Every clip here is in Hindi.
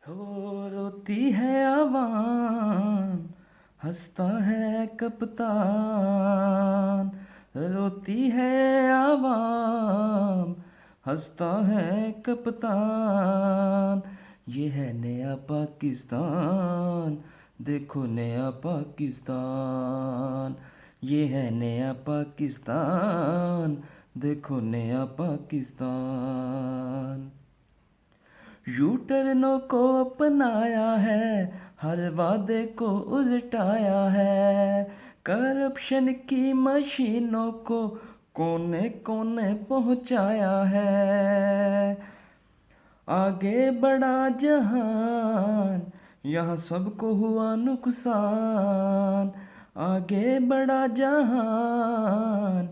हो रोती है आवाम, हंसता है कप्तान। रोती है आवाम, हंसता है कप्तान। ये है नया पाकिस्तान, देखो नया पाकिस्तान। ये है नया पाकिस्तान, देखो नया पाकिस्तान। यू टर्नों को अपनाया है, हर वादे को उल्टाया है। करप्शन की मशीनों को कोने कोने पहुंचाया है। आगे बढ़ा जहान, यहाँ सबको हुआ नुकसान। आगे बढ़ा जहान,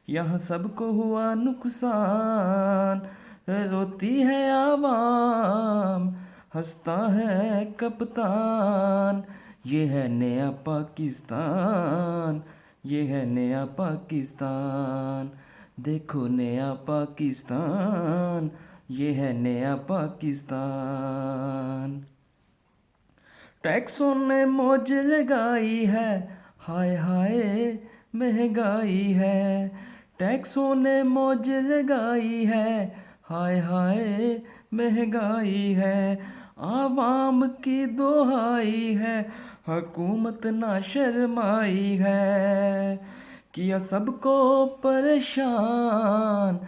यहाँ सबको हुआ नुकसान। रोती है आवाम, हंसता है कप्तान। ये है नया पाकिस्तान, ये है नया पाकिस्तान। देखो नया पाकिस्तान, ये है नया पाकिस्तान। टैक्सों ने मौज लगाई है, हाय हाय महंगाई है। टैक्सों ने मौज लगाई है, हाय हाय महंगाई है। आवाम की दुहाई है, हुकूमत ना शर्माई है। किया सबको परेशान,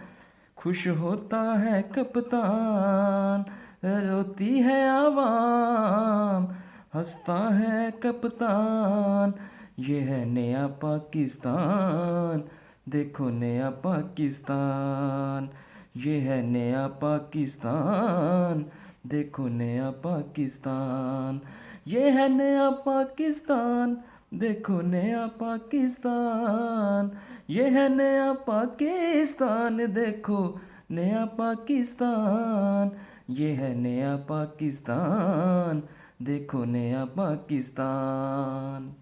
खुश होता है कप्तान। रोती है आवाम, हंसता है कप्तान। ये है नया पाकिस्तान, देखो नया पाकिस्तान। ये है नया पाकिस्तान, देखो नया पाकिस्तान। ये है नया पाकिस्तान, देखो नया पाकिस्तान। ये है नया पाकिस्तान, देखो नया पाकिस्तान। ये है नया पाकिस्तान, देखो नया पाकिस्तान।